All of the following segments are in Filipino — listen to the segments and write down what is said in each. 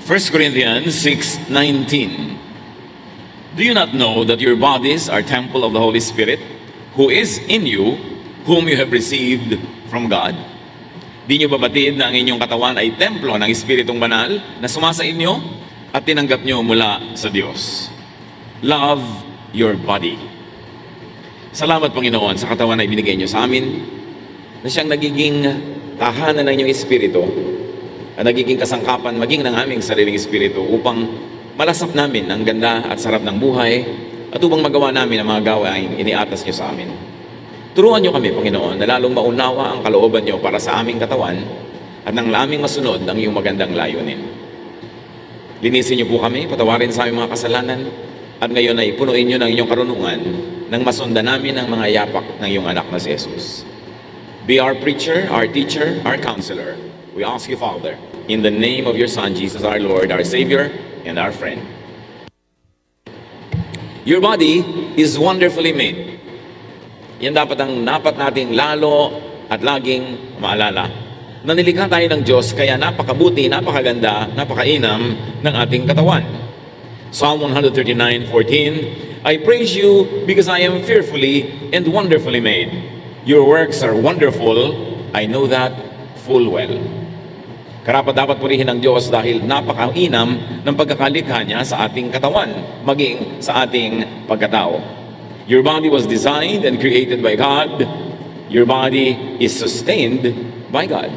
First Corinthians 6:19. Do you not know that your bodies are temple of the Holy Spirit, who is in you, whom you have received from God? Di nyo ba batid na ang inyong katawan ay templo ng Espiritong Banal na sumasa inyo at tinanggap nyo mula sa Diyos? Love your body. Salamat, Panginoon, sa katawan na ibinigay nyo sa amin, na siyang nagiging tahanan ng inyong Espiritu at nagiging kasangkapan maging ng aming sariling Espiritu upang malasap namin ang ganda at sarap ng buhay at upang magawa namin ang mga gawaing iniatas niyo sa amin. Turuan niyo kami, Panginoon, na lalong maunawa ang kalooban niyo para sa aming katawan at nang aming masunod ang iyong magandang layunin. Linisin niyo po kami, patawarin sa aming mga kasalanan at ngayon ay punuin niyo ng inyong karunungan nang masundan namin ang mga yapak ng iyong anak na si Jesus. Be our preacher, our teacher, our counselor. We ask you, Father, in the name of your Son, Jesus our Lord, our Savior, and our friend. Your body is wonderfully made. Yan dapat nating lalo at laging maalala. Na nilikha tayo ng Diyos, kaya napakabuti, napakaganda, napakainam ng ating katawan. Psalm 139:14, I praise you because I am fearfully and wonderfully made. Your works are wonderful, I know that full well. Karapat-dapat purihin ng Diyos dahil napakainam ng pagkakalikha niya sa ating katawan, maging sa ating pagkatao. Your body was designed and created by God. Your body is sustained by God.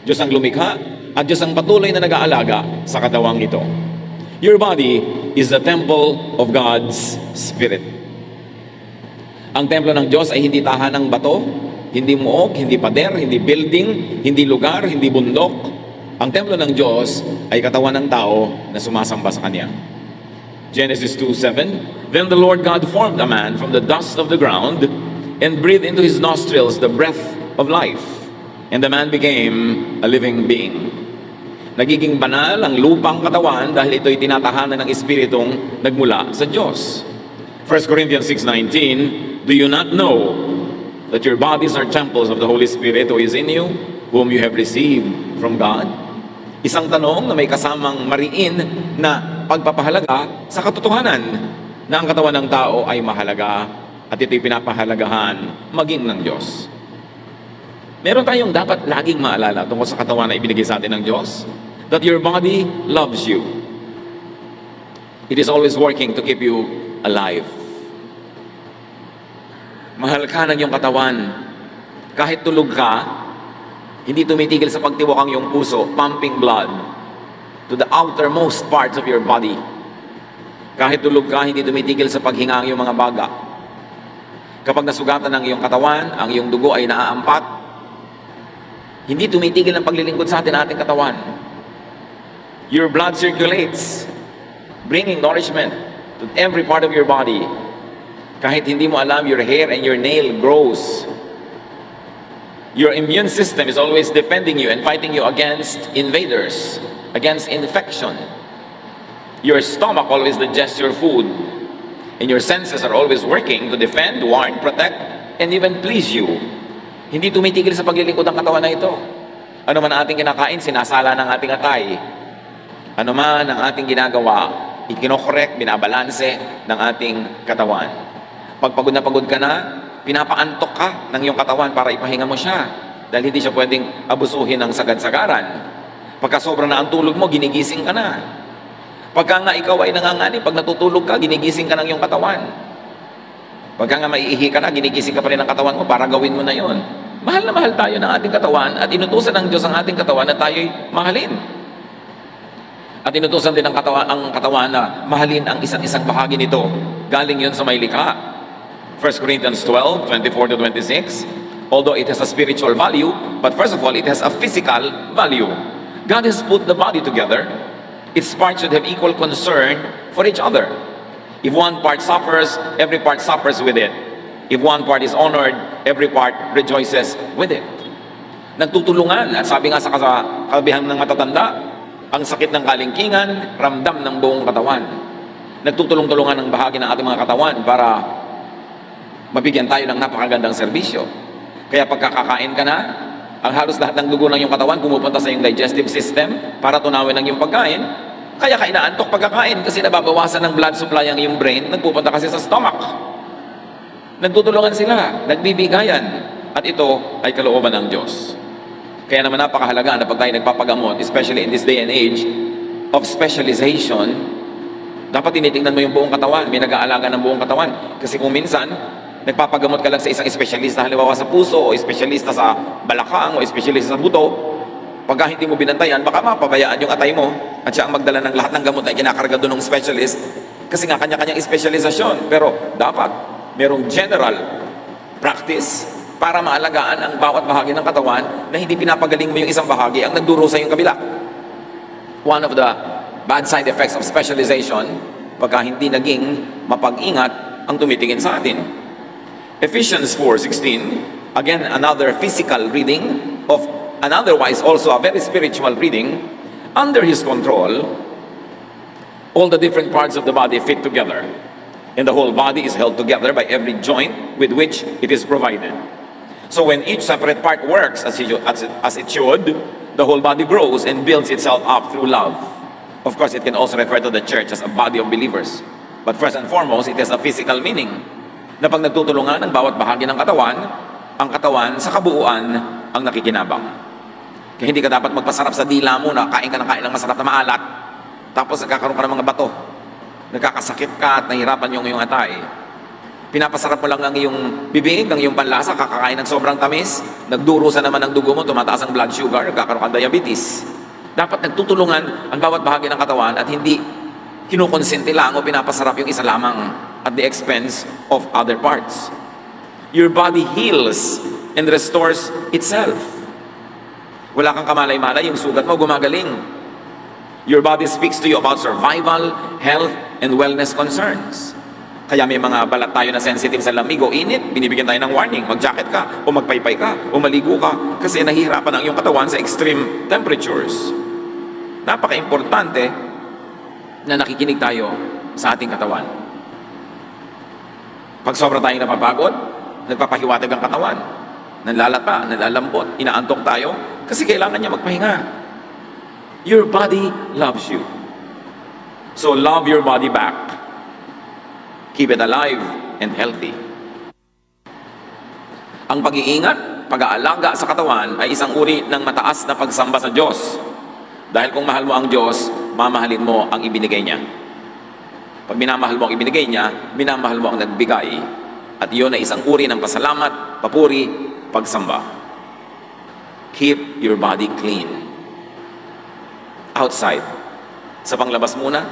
Diyos ang lumikha at Diyos ang patuloy na nag-aalaga sa katawang ito. Your body is the temple of God's Spirit. Ang templo ng Diyos ay hindi tahanang bato, hindi muog, hindi pader, hindi building, hindi lugar, hindi bundok. Ang templo ng Diyos ay katawan ng tao na sumasamba sa Kanya. Genesis 2:7, Then the Lord God formed a man from the dust of the ground and breathed into his nostrils the breath of life, and the man became a living being. Nagiging banal ang lupang katawan dahil ito'y tinatahanan ng Espiritong nagmula sa Diyos. 1 Corinthians 6:19, Do you not know that your bodies are temples of the Holy Spirit who is in you, whom you have received from God? Isang tanong na may kasamang mariin na pagpapahalaga sa katotohanan na ang katawan ng tao ay mahalaga at ito'y pinapahalagahan maging ng Diyos. Meron tayong dapat laging maalala tungkol sa katawan na ibinigay sa atin ng Diyos, that your body loves you. It is always working to keep you alive. Mahal ka ng iyong katawan. Kahit tulog ka, hindi tumitigil sa pagtiwak ang iyong puso, pumping blood to the outermost parts of your body. Kahit tulog ka, hindi tumitigil sa paghinga ang iyong mga baga. Kapag nasugatan ng iyong katawan, ang iyong dugo ay naaampat, hindi tumitigil ang paglilingkod sa ating katawan. Your blood circulates, bringing nourishment to every part of your body. Kahit hindi mo alam, your hair and your nail grows. Your immune system is always defending you and fighting you against invaders, against infection. Your stomach always digests your food, and your senses are always working to defend, warn, protect, and even please you. Hindi tumitigil sa paglilingkod ang katawan na ito. Ano man ang ating kinakain, sinasala ng ating atay. Ano man ang ating ginagawa, ikinokorek, binabalanse ng ating katawan. Pag pagod ka na, pinapaantok ka ng iyong katawan para ipahinga mo siya dahil hindi siya pwedeng abusuhin ng sagad-sagaran. Pagka sobrang na ang tulog mo, ginigising ka na. Pagka nga ikaw ay nanganganib, pag natutulog ka, ginigising ka ng iyong katawan. Pagka nga maiihi ka na, ginigising ka pa rin ng katawan mo para gawin mo na yon. Mahal na mahal tayo ng ating katawan at inutusan ng Diyos ang ating katawan na tayo'y mahalin. At inutusan din ang katawan na mahalin ang isa't isang bahagi nito. Galing yon sa may likha. 1 Corinthians 12:24-26, although it has a spiritual value, but first of all, it has a physical value. God has put the body together. Its parts should have equal concern for each other. If one part suffers, every part suffers with it. If one part is honored, every part rejoices with it. Nagtutulungan, at sabi nga sa kasabihan ng matatanda, ang sakit ng kalingkingan, ramdam ng buong katawan. Nagtutulong-tulungan ng bahagi ng ating mga katawan para mabigyan tayo ng napakagandang serbisyo. Kaya pagkakakain ka na, Ang halos lahat ng dugo ng iyong katawan pumupunta sa iyong digestive system para tunawin ang iyong pagkain. Kaya ka inaantok pagkakain kasi nababawasan ng blood supply ang iyong brain, nagpupunta kasi sa stomach. Nagtutulungan sila, nagbibigayan. At ito ay kalooban ng Diyos. Kaya naman napakahalaga na pag tayo nagpapagamot, especially in this day and age of specialization, dapat tinitingnan mo yung buong katawan, may nag-aalaga ng buong katawan. Kasi kung minsan, nagpapagamot ka lang sa isang espesyalista, halimbawa sa puso, o espesyalista sa balakang, o espesyalista sa buto, pagka hindi mo binantayan, baka mapabayaan yung atay mo, at siya ang magdala ng lahat ng gamot na kinakarga doon ng specialist, kasi nga kanya-kanyang espesyalisasyon. Pero dapat, merong general practice para maalagaan ang bawat bahagi ng katawan na hindi pinapagaling mo yung isang bahagi ang nagdurusa yung kabila. One of the bad side effects of specialization, pagka hindi naging mapag-ingat ang tumitingin sa atin. Ephesians 4:16, again another physical reading of an otherwise also a very spiritual reading. Under His control, all the different parts of the body fit together, and the whole body is held together by every joint with which it is provided. So when each separate part works as it should, the whole body grows and builds itself up through love. Of course, it can also refer to the church as a body of believers. But first and foremost, it has a physical meaning. Na pag nagtutulungan ng bawat bahagi ng katawan, ang katawan sa kabuuan ang nakikinabang. Kaya hindi ka dapat magpasarap sa dila mo na kain ka ng masarap na maalat, tapos nagkakaroon ka ng mga bato, nagkakasakit ka at nahirapan yung iyong atay. Pinapasarap mo lang ng iyong bibig, ng iyong panlasa, kakakain ng sobrang tamis, nagdurusa naman ng dugo mo, tumataas ang blood sugar, nagkakaroon ka ng diabetes. Dapat nagtutulungan ang bawat bahagi ng katawan at hindi kinukonsente lang o pinapasarap yung isa lamang at the expense of other parts. Your body heals and restores itself. Wala kang kamalay-malay, yung sugat mo gumagaling. Your body speaks to you about survival, health, and wellness concerns. Kaya may mga balat tayo na sensitive sa lamig o init, binibigyan tayo ng warning, mag-jacket ka, o magpaypay ka, o maligo ka, kasi nahihirapan ang iyong katawan sa extreme temperatures. Napaka-importante na nakikinig tayo sa ating katawan. Pag sobra tayong napapagod, nagpapahiwatig ang katawan, nanlalata, nanlalambot, inaantok tayo, kasi kailangan niya magpahinga. Your body loves you. So love your body back. Keep it alive and healthy. Ang pag-iingat, pag-aalaga sa katawan ay isang uri ng mataas na pagsamba sa Diyos. Dahil kung mahal mo ang Diyos, mamahalin mo ang ibinigay niya. Pag minamahal mo ang ibinigay niya, minamahal mo ang nagbigay. At iyon ay isang uri ng pasalamat, papuri, pagsamba. Keep your body clean. Outside. Sa panglabas muna,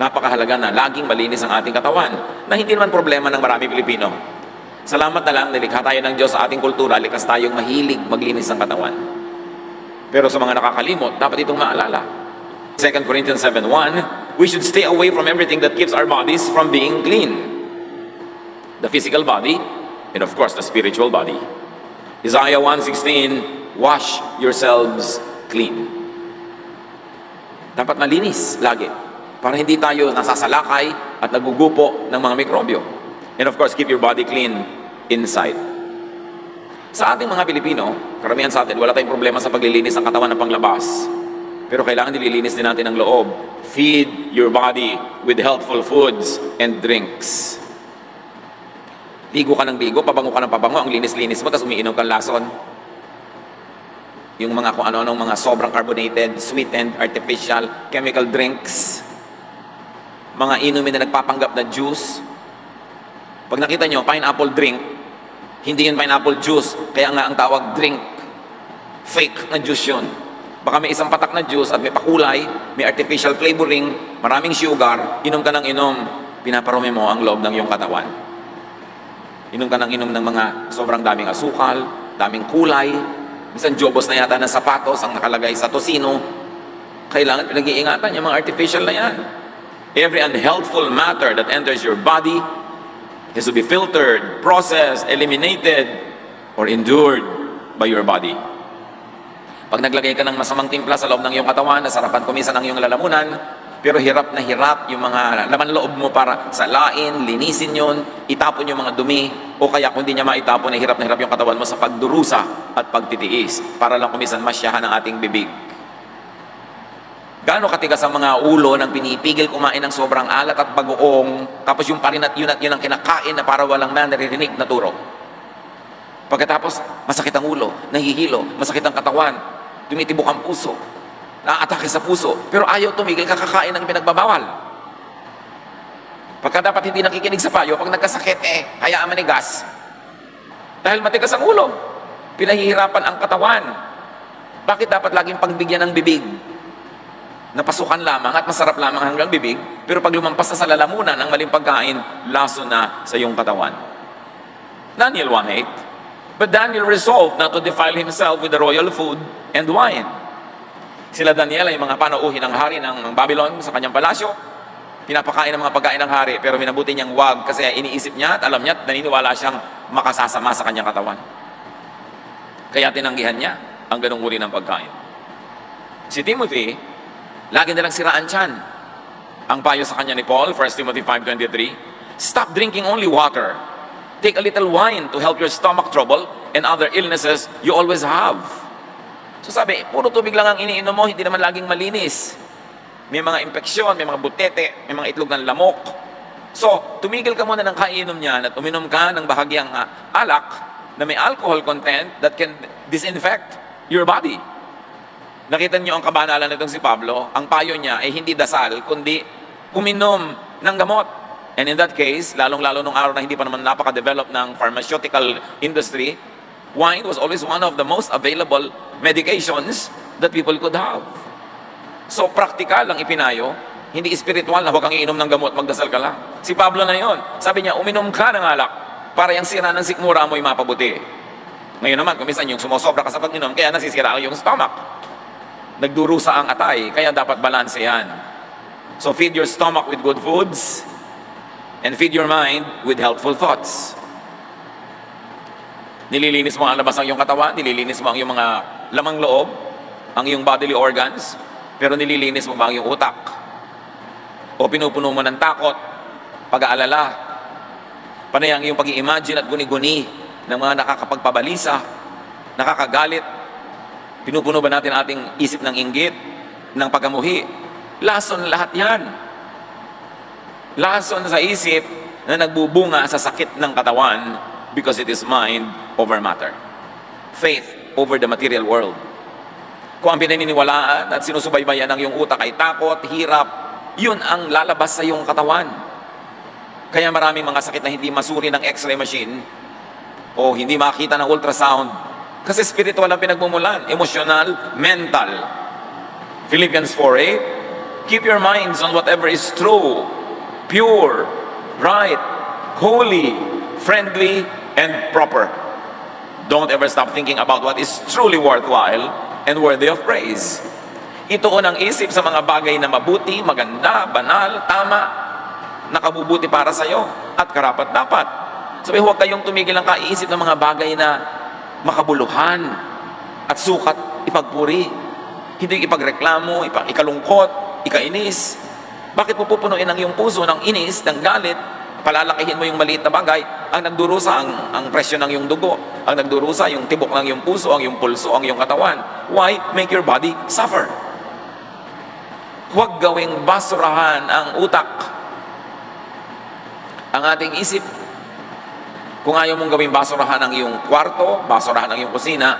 napakahalaga na laging malinis ang ating katawan, na hindi naman problema ng marami Pilipino. Salamat na lang, nilikha tayo ng Diyos sa ating kultura, likas tayong mahilig maglinis ng katawan. Pero sa mga nakakalimot, dapat itong maalala. 2 Corinthians 7:1, we should stay away from everything that keeps our bodies from being clean. The physical body, and of course the spiritual body. Isaiah 1:16, wash yourselves clean. Dapat malinis lagi, para hindi tayo nasasalakay at nagugupo ng mga mikrobyo. And of course, keep your body clean inside. Sa ating mga Pilipino, karamihan sa atin, wala tayong problema sa paglilinis ng katawan ng panglabas. Pero kailangan nililinis din natin ang loob. Feed your body with healthful foods and drinks. Ligo ka ng ligo, pabango ka ng pabango, ang linis-linis mo, tapos umiinom kang lason. Yung mga kung ano-anong mga sobrang carbonated, sweetened, artificial, chemical drinks. Mga inumin na nagpapanggap na juice. Pag nakita nyo, pineapple drink, hindi yun pineapple juice, kaya nga ang tawag drink. Fake na juice yun. Baka may isang patak na juice at may pakulay, may artificial flavoring, maraming sugar, inom ka ng inom, pinaparumi mo ang loob ng iyong katawan. Inom ka ng inom ng mga sobrang daming asukal, daming kulay, minsan jobos na yata ng sapatos ang nakalagay sa tosino. Kailangan pinag-iingatan yung mga artificial na yan. Every unhealthful matter that enters your body has to be filtered, processed, eliminated, or endured by your body. Pag naglagay ka ng masamang timpla sa loob ng iyong katawan, nasarapan kumisan ang iyong lalamunan, Pero hirap na hirap yung mga laman loob mo para salain, linisin yun, itapon yung mga dumi, o kaya kung hindi niya maitapon, na hirap yung katawan mo sa pagdurusa at pagtitiis para lang kumisan masyahan ang ating bibig. Gaano katigas ang mga ulo ng pinipigil kumain ng sobrang alat at bagoong, tapos yung parin at yun ang kinakain na para walang naririnig na turo. Pagkatapos, masakit ang ulo, nahihilo, masakit ang katawan, tumitibok ang puso, naatake sa puso, pero ayaw tumigil, kakakain ng pinagbabawal. Pagka dapat hindi nakikinig sa payo, pag nagkasakit, hayaan manigas. Dahil matigas ang ulo, pinahihirapan ang katawan. Bakit dapat laging pagbigyan ng bibig? Napasukan lamang at masarap lamang hanggang bibig, pero pag lumampas na sa lalamunan ng maling pagkain, laso na sa iyong katawan. Daniel 1:8. But Daniel resolved not to defile himself with the royal food and wine. Sila Daniel ay mga panauhin ng hari ng Babylon sa kanyang palasyo. Pinapakain ng mga pagkain ng hari, pero minabuti niyang wag kasi iniisip niya at alam niya at naniniwala siyang makasasama sa kanyang katawan. Kaya tinanggihan niya ang ganung uri ng pagkain. Si Timothy, lagi nilang siraan tiyan. Ang payo sa kanya ni Paul, 1 Timothy 5:23, stop drinking only water. Take a little wine to help your stomach trouble and other illnesses you always have. So sabi, puro tubig lang ang iniinom mo, hindi naman laging malinis. May mga impeksyon, may mga butete, may mga itlog ng lamok. So, tumigil ka muna ng kainom niyan at uminom ka ng bahagyang alak na may alcohol content that can disinfect your body. Nakita niyo ang kabanalan nitong si Pablo, ang payo niya ay hindi dasal, kundi uminom ng gamot. And in that case, lalong-lalo nung araw na hindi pa naman napaka-develop ng pharmaceutical industry, wine was always one of the most available medications that people could have. So, practical ang ipinayo, hindi spiritual na huwag kang iinom ng gamot, magdasal ka lang. Si Pablo na yon, sabi niya, uminom ka ng alak para yung sira ng sikmura mo ay mapabuti. Ngayon naman, kumisan yung sumosobra ka sa pag-inom, kaya nasisira ang iyong stomach. Nagdurusa ang atay, kaya dapat balanse yan. So feed your stomach with good foods and feed your mind with helpful thoughts. Nililinis mo ang labas ng iyong katawan, nililinis mo ang iyong mga lamang loob, ang iyong bodily organs, pero nililinis mo ba ang iyong utak? O pinupuno mo ng takot, pag-aalala, panay ang iyong pag-i-imagine at guni-guni ng mga nakakapagpabalisa, nakakagalit. Pinupuno ba natin ating isip ng inggit, ng pagkamuhi? Lason lahat yan. Lason sa isip na nagbubunga sa sakit ng katawan because it is mind over matter. Faith over the material world. Kung ang pinaniniwalaan at sinusubaybayan ng iyong utak ay takot, hirap, yun ang lalabas sa iyong katawan. Kaya maraming mga sakit na hindi masuri ng x-ray machine o hindi makita ng ultrasound. Kasi spiritual ang pinagmumulan, emotional, mental. Philippians 4:8, keep your minds on whatever is true, pure, right, holy, friendly, and proper. Don't ever stop thinking about what is truly worthwhile and worthy of praise. Ituon ang isip sa mga bagay na mabuti, maganda, banal, tama, nakabubuti para sa iyo, at karapat-dapat. Sabi, huwag kayong tumigil ang kaiisip ng mga bagay na makabuluhan at sukat ipagpuri. Hindi ipagreklamo, ikalungkot, ikainis. Bakit mo pupunuin ang iyong puso ng inis, ng galit, palalakihin mo yung maliit na bagay, ang nagdurusa ang presyo ng iyong dugo, ang nagdurusa yung tibok ng iyong puso, ang iyong pulso, ang iyong katawan. Why make your body suffer? Huwag gawing basurahan ang utak, ang ating isip. Kung ayaw mong gawing basurahan ang iyong kwarto, basurahan ang iyong kusina,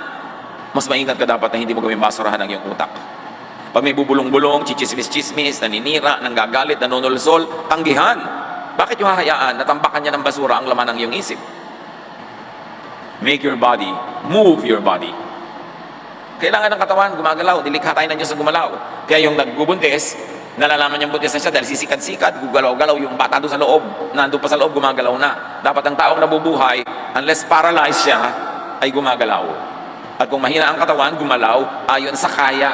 mas maingat ka dapat na hindi mo gawing basurahan ang iyong utak. Pag may bubulong-bulong, chichismis-chismis, naninira, nanggagalit, nanunulsol, tanggihan. Bakit yung hahayaan na tambakan niya ng basura ang laman ng iyong isip? Make your body, move your body. Kailangan ng katawan gumagalaw, dilikha tayo ng Diyos sa gumalaw. Kaya yung nagbubuntis, nalalaman niyang buntis na siya dahil sisikat-sikat, gugalaw-galaw yung bata doon sa loob, nandun pa sa loob, gumagalaw na. Dapat ang taong nabubuhay, unless paralyzed siya, ay gumagalaw. At kung mahina ang katawan, gumalaw ayon sa kaya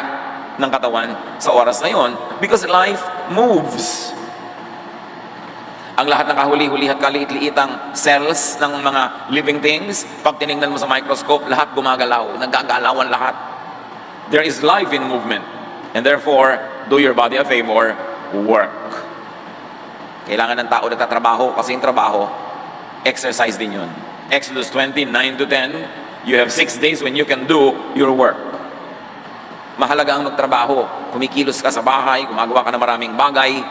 ng katawan sa oras na yon, because life moves. Ang lahat ng kahuli-huli at kaliit-liitang cells ng mga living things, pag tinignan mo sa microscope, lahat gumagalaw, nagagalawan lahat. There is life in movement. And therefore, do your body a favor, work. Kailangan ng tao nagtatrabaho kasi yung trabaho, exercise din yun. Exodus 20:9-10, you have 6 days when you can do your work. Mahalaga ang magtrabaho. Kumikilos ka sa bahay, gumagawa ka ng maraming bagay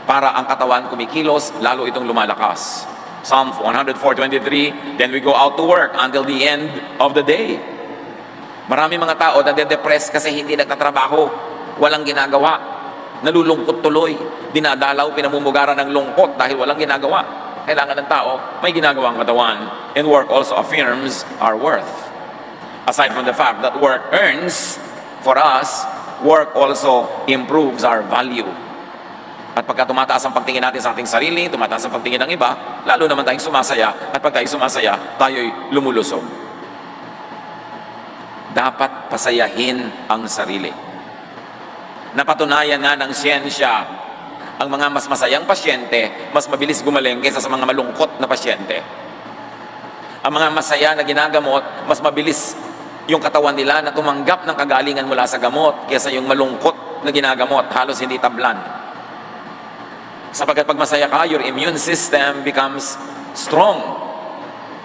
para ang katawan kumikilos, lalo itong lumalakas. Psalm 104:23, then we go out to work until the end of the day. Marami mga tao nade-depress kasi hindi nagtatrabaho, walang ginagawa, nalulungkot tuloy, dinadalaw, pinamumugaran ng lungkot dahil walang ginagawa. Kailangan ng tao may ginagawang katawan, and work also affirms our worth. Aside from the fact that work earns for us, work also improves our value. At pagka tumataas ang pagtingin natin sa ating sarili, tumataas ang pagtingin ng iba, lalo naman tayong sumasaya, at pag tayo sumasaya, tayo'y lumulusog. Dapat pasayahin ang sarili. Napatunayan nga ng siyensya, ang mga mas masayang pasyente, mas mabilis gumaling kaysa sa mga malungkot na pasyente. Ang mga masaya na ginagamot, mas mabilis yung katawan nila na tumanggap ng kagalingan mula sa gamot kaysa yung malungkot na ginagamot, halos hindi tablan. Sapagkat pag masaya ka, your immune system becomes strong.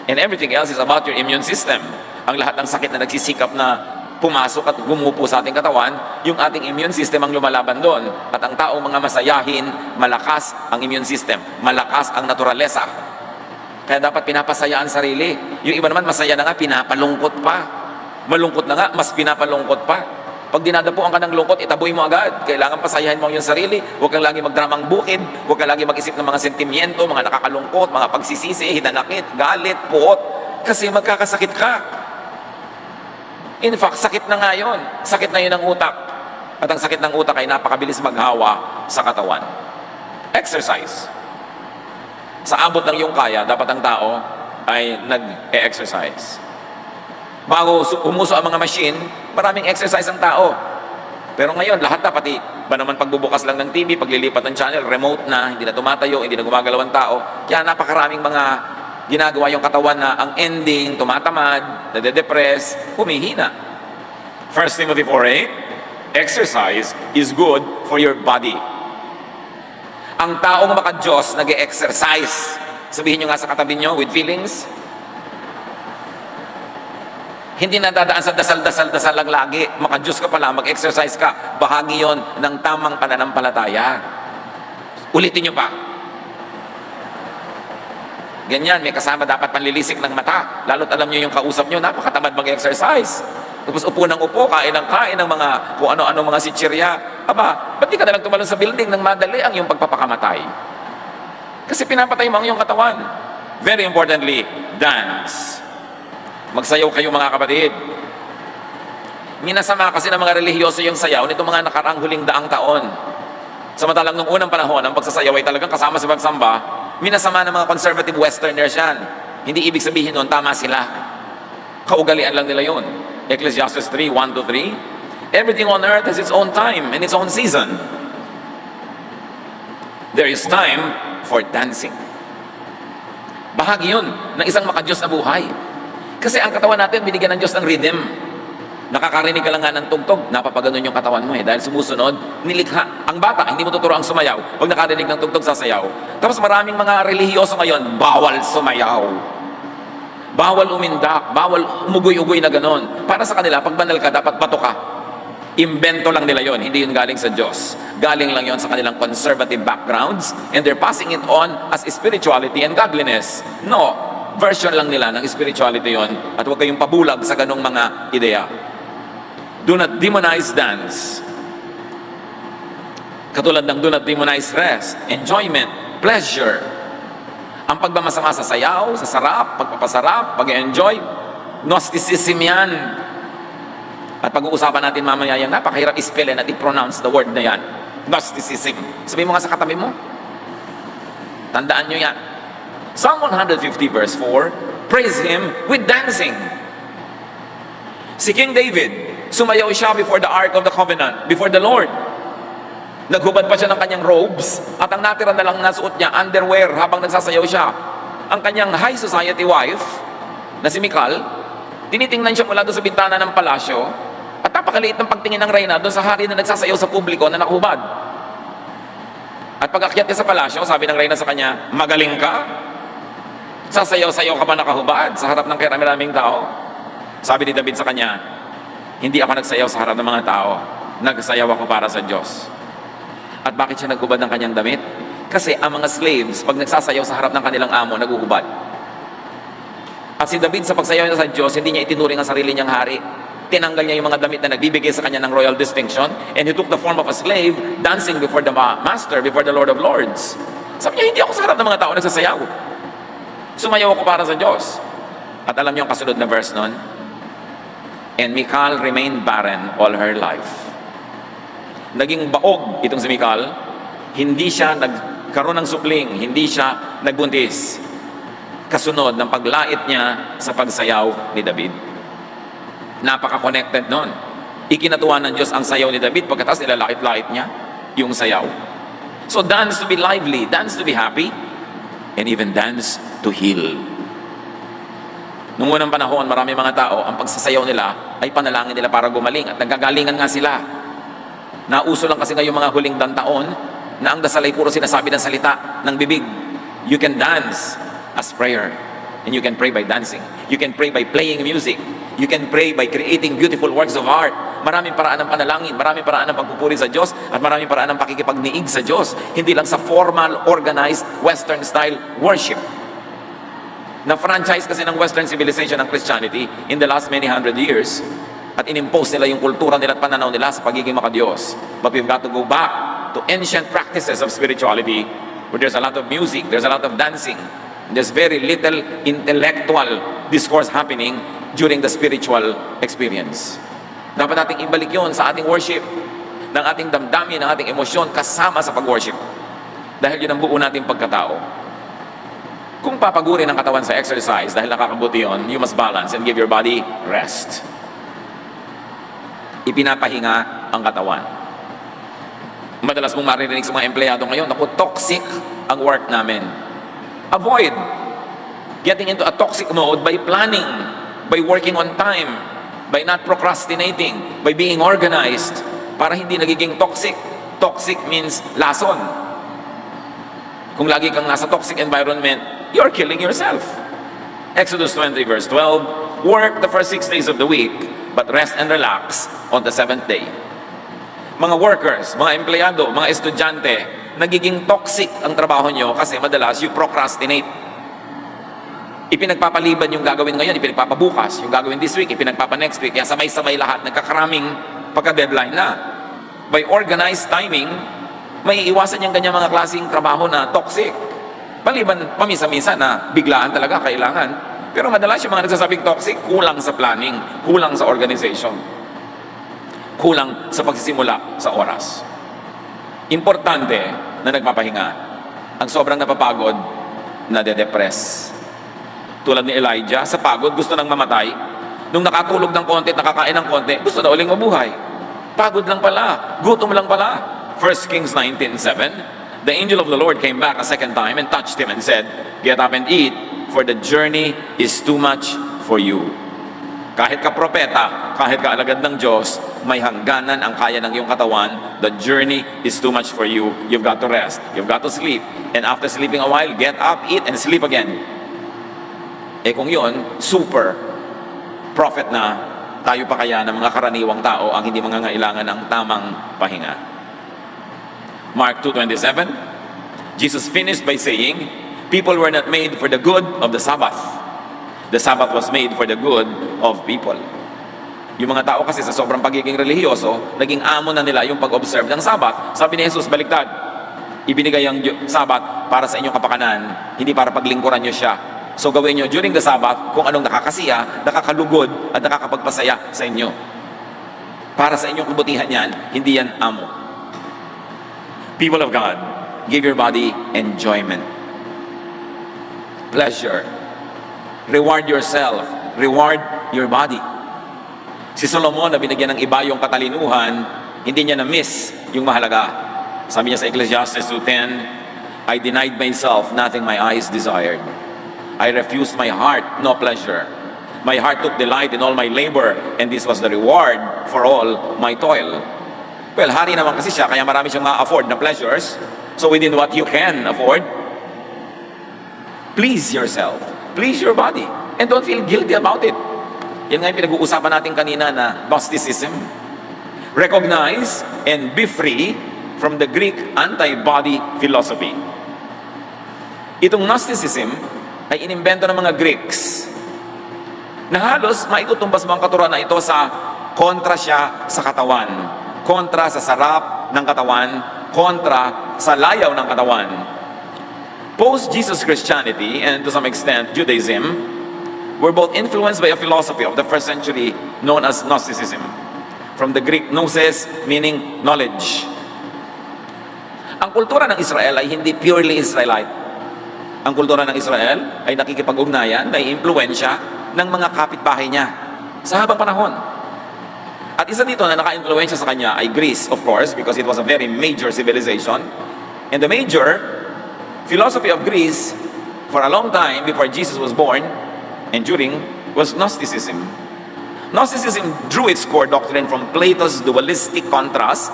And everything else is about your immune system. Ang lahat ng sakit na nagsisikap na pumasok at gumupo sa ating katawan, yung ating immune system ang lumalaban doon. At ang taong mga masayahin, malakas ang immune system, malakas ang naturalesa. Kaya dapat pinapasaya ang sarili. Yung iba naman masaya na nga, pinapalungkot pa. Malungkot na nga, mas pinapalungkot pa. Pag dinadapuan ka ng lungkot, itaboy mo agad. Kailangan pasayahin mo yung sarili. Huwag kang lagi magdramang bukid. Huwag kang lagi mag-isip ng mga sentimiento, mga nakakalungkot, mga pagsisisi, hinanakit, galit, puot. Kasi magkakasakit ka. In fact, sakit na nga yun. Sakit na yun ang utak. At ang sakit ng utak ay napakabilis maghawa sa katawan. Exercise. Sa abot ng iyong kaya, dapat ang tao ay nag-e-exercise. Bago umuso ang mga machine, maraming exercise ang tao. Pero ngayon, lahat na, pati ba naman pagbubukas lang ng TV, paglilipat ng channel, remote na, hindi na tumatayo, hindi na gumagalaw ang tao. Kaya napakaraming mga ginagawa yung katawan na ang ending, tumatamad, nade-depress, humihina. 1 Timothy 4:8, exercise is good for your body. Ang taong maka-Diyos, nag-e-exercise. Sabihin nyo nga sa katabi nyo, with feelings, hindi na dadaan sa dasal lang lagi. Maka-Diyos ka pala, mag-exercise ka. Bahagi yon ng tamang pananampalataya. Ulitin nyo pa. Ganyan, may kasama dapat panlilisik ng mata. Lalo't alam nyo yung kausap nyo, napakatamad mag-exercise. Tapos upo ng upo, kain ng mga kung ano-ano mga sitsirya. Aba, ba't di ka nalang tumalon sa building ng madali ang yung pagpapakamatay? Kasi pinapatay mo ang iyong katawan. Very importantly, dance. Magsayaw kayo mga kapatid. Minasama kasi ng mga relihiyoso yung sayaw nitong mga nakaraang huling daang taon. Samantalang nung unang panahon, ang pagsasayaw ay talagang kasama sa pagsamba, minasama ng mga conservative westerners yan. Hindi ibig sabihin nun, tama sila. Kaugalian lang nila yun. Ecclesiastes 3:1-3, everything on earth has its own time and its own season. There is time for dancing. Bahagi yun ng isang maka-Diyos na buhay. Kasi ang katawan natin, binigyan ng Diyos ng rhythm. Nakakarinig ka lang nga ng tugtog, napapaganon yung katawan mo dahil sumusunod, nilikha. Ang bata, hindi mo tuturo ang sumayaw. Pag nakarinig ng tugtog, sasayaw. Tapos maraming mga relihiyoso ngayon, bawal sumayaw. Bawal umindak, bawal umugoy-ugoy na ganon. Para sa kanila, pag banal ka, dapat bato ka. Imbento lang nila yon, hindi yun galing sa Diyos. Galing lang yon sa kanilang conservative backgrounds, and they're passing it on as spirituality and godliness. No, version lang nila ng spirituality yon, at huwag kayong pabulag sa ganong mga ideya. Do not demonize dance. Katulad ng do not demonize rest, enjoyment, pleasure. Ang pagmamasama sa sayaw, sa sarap, pagpapasarap, pag-enjoy, Gnosticism yan. At pag-uusapan natin mamaya yan, napakahirap i-spell at i-pronounce the word na yan. Gnosticism. Sabihin mo nga sa katabi mo. Tandaan nyo yan. Psalm 150 verse 4, praise Him with dancing. Si King David, sumayaw siya before the Ark of the Covenant, before the Lord. Naghubad pa siya ng kanyang robes, at ang natira na lang nasuot niya, underwear, habang nagsasayaw siya. Ang kanyang high society wife, na si Michal, tinitingnan siya mula doon sa bintana ng palasyo, at napakaliit ng pagtingin ng reyna doon sa hari na nagsasayaw sa publiko na nakahubad. At pag akyat niya sa palasyo, sabi ng reyna sa kanya, magaling ka? Sasayaw-sayaw ka ba nakahubad sa harap ng karami-raming tao? Sabi ni David sa kanya, hindi ako nagsayaw sa harap ng mga tao. Nagsayaw ako para sa Diyos. At bakit siya naghubad ng kanyang damit? Kasi ang mga slaves, pag nagsasayaw sa harap ng kanilang amo, naguhubad. At si David sa pagsayaw niya sa Diyos, hindi niya itinuring ang sarili niyang hari. Tinanggal niya yung mga damit na nagbibigay sa kanya ng royal distinction, and he took the form of a slave, dancing before the master, before the Lord of Lords. Sabi niya, hindi ako sa harap ng mga tao nagsasayaw. Sumayaw ako para sa Diyos. At alam niyo ang kasunod na verse nun? And Michal remained barren all her life. Naging baog itong si Michal, hindi siya nagkaroon ng supling, hindi siya nagbuntis. Kasunod ng paglait niya sa pagsayaw ni David. Napaka-connected nun. Ikinatuwa ng Diyos ang sayaw ni David pagkatapos nilalait-lait niya yung sayaw. So dance to be lively, dance to be happy, and even dance to heal. Noong unang panahon, marami mga tao, ang pagsasayaw nila ay panalangin nila para gumaling at nagkagalingan nga sila. Nauso lang kasi ngayong mga huling taon na ang dasal ay puro sinasabi ng salita ng bibig. You can dance as prayer, and you can pray by dancing. You can pray by playing music. You can pray by creating beautiful works of art. Maraming paraan ng panalangin, maraming paraan ng pagpupuri sa Diyos, at maraming paraan ng pakikipagniig sa Diyos. Hindi lang sa formal, organized, Western style worship. Na-franchise kasi ng Western civilization ng Christianity in the last many hundred years, at inimpose nila yung kultura nila at pananaw nila sa pagiging makadiyos. But we've got to go back to ancient practices of spirituality, where there's a lot of music, there's a lot of dancing, there's very little intellectual discourse happening during the spiritual experience. Dapat nating ibalik yun sa ating worship, ng ating damdamin, ng ating emosyon kasama sa pag-worship. Dahil yun ang buo nating pagkatao. Kung papaguri ng katawan sa exercise dahil nakakabuti yun, you must balance and give your body rest. Ipinapahinga ang katawan. Madalas mong maririnig sa mga empleyado ngayon, naku, toxic ang work namin. Avoid getting into a toxic mode by planning, by working on time, by not procrastinating, by being organized, para hindi nagiging toxic. Toxic means lason. Kung lagi kang nasa toxic environment, you're killing yourself. Exodus 20 verse 12, work the first 6 days of the week, but rest and relax on the 7th day. Mga workers, mga empleyado, mga estudyante, nagiging toxic ang trabaho nyo kasi madalas you procrastinate. Ipinagpapaliban yung gagawin ngayon, ipinagpapabukas, yung gagawin this week, ipinagpapa-next week, kaya sabay-sabay lahat, nagkakaraming pagka-deadline na. By organized timing, may iwasan yung ganyang mga klaseng trabaho na toxic. Paliban, pamisa-misa na biglaan talaga kailangan. Pero madalas yung mga nagsasabing toxic, kulang sa planning, kulang sa organization, kulang sa pagsisimula sa oras. Importante na nagpapahinga. Ang sobrang napapagod, nade-depress. Tulad ni Elijah, sa pagod, gusto nang mamatay. Nung nakatulog ng konti at nakakain ng konti, gusto na uling mabuhay. Pagod lang pala, gutom lang pala. 1 Kings 19:7, the angel of the Lord came back a second time and touched him and said, get up and eat, for the journey is too much for you. Kahit ka propeta, kahit ka alagad ng Diyos, may hangganan ang kaya ng iyong katawan. The journey is too much for you. You've got to rest. You've got to sleep. And after sleeping a while, get up, eat, and sleep again. Eh kung yun, super prophet na, tayo pa kaya ng mga karaniwang tao ang hindi mangangailangan ng tamang pahinga. Mark 2:27, Jesus finished by saying, people were not made for the good of the Sabbath. The Sabbath was made for the good of people. Yung mga tao kasi sa sobrang pagiging relihiyoso, naging amo na nila yung pag-observe ng Sabbath. Sabi ni Jesus, baliktad, ibinigay ang Sabbath para sa inyong kapakanan, hindi para paglingkuran nyo siya. So gawin nyo during the Sabbath kung anong nakakasiya, nakakalugod, at nakakapagpasaya sa inyo. Para sa inyong kabutihan yan, hindi yan amo. People of God, give your body enjoyment, pleasure. Reward yourself. Reward your body. Si Solomon na binigyan ng iba yung katalinuhan, hindi niya na-miss yung mahalaga. Sabi niya sa Ecclesiastes 2:10, I denied myself nothing my eyes desired. I refused my heart no pleasure. My heart took delight in all my labor, and this was the reward for all my toil. Well, hari naman kasi siya, kaya marami siyang ma-afford na pleasures. So within what you can afford, please yourself, please your body, and don't feel guilty about it. Yan nga yung pinag-uusapan natin kanina na Gnosticism. Recognize and be free from the Greek anti-body philosophy. Itong Gnosticism ay inimbento ng mga Greeks na halos maitutumbas mo ang katuruan na ito sa kontra siya sa katawan, kontra sa sarap ng katawan, kontra sa layaw ng katawan. Post-Jesus Christianity and to some extent Judaism were both influenced by a philosophy of the first century known as Gnosticism. From the Greek gnosis, meaning knowledge. Ang kultura ng Israel ay hindi purely Israelite. Ang kultura ng Israel ay nakikipag-ugnayan, may impluensya ng mga kapitbahay niya sa habang panahon. At isa dito na naka-influensya sa kanya ay Greece, of course, because it was a very major civilization. And the major philosophy of Greece for a long time before Jesus was born and during was Gnosticism. Gnosticism drew its core doctrine from Plato's dualistic contrast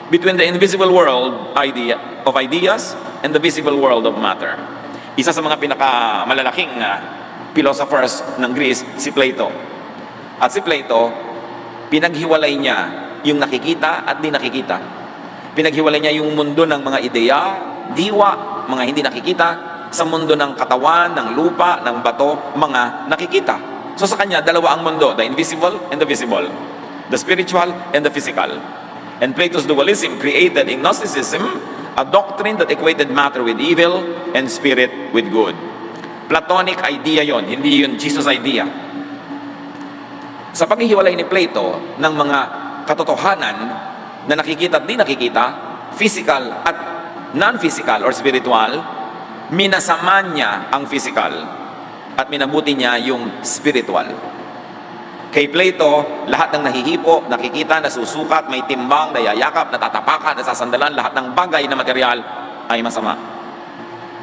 between the invisible world of ideas and the visible world of matter. Isa sa mga pinakamalalaking philosophers ng Greece, si Plato. At si Plato, pinaghiwalay niya yung nakikita at di nakikita. Pinaghiwalay niya yung mundo ng mga ideya, diwa, mga hindi nakikita, sa mundo ng katawan, ng lupa, ng bato, mga nakikita. So sa kanya, dalawa ang mundo, the invisible and the visible, the spiritual and the physical. And Plato's dualism created in Gnosticism a doctrine that equated matter with evil and spirit with good. Platonic idea yon, hindi yun Jesus idea. Sa paghihiwalay ni Plato ng mga katotohanan na nakikita at di nakikita, physical at non-physical or spiritual, minasama niya ang physical at minabuti niya yung spiritual. Kay Plato, lahat ng nahihipo, nakikita, nasusukat, may timbang, nayayakap, natatapakan, nasasandalan, lahat ng bagay na material ay masama.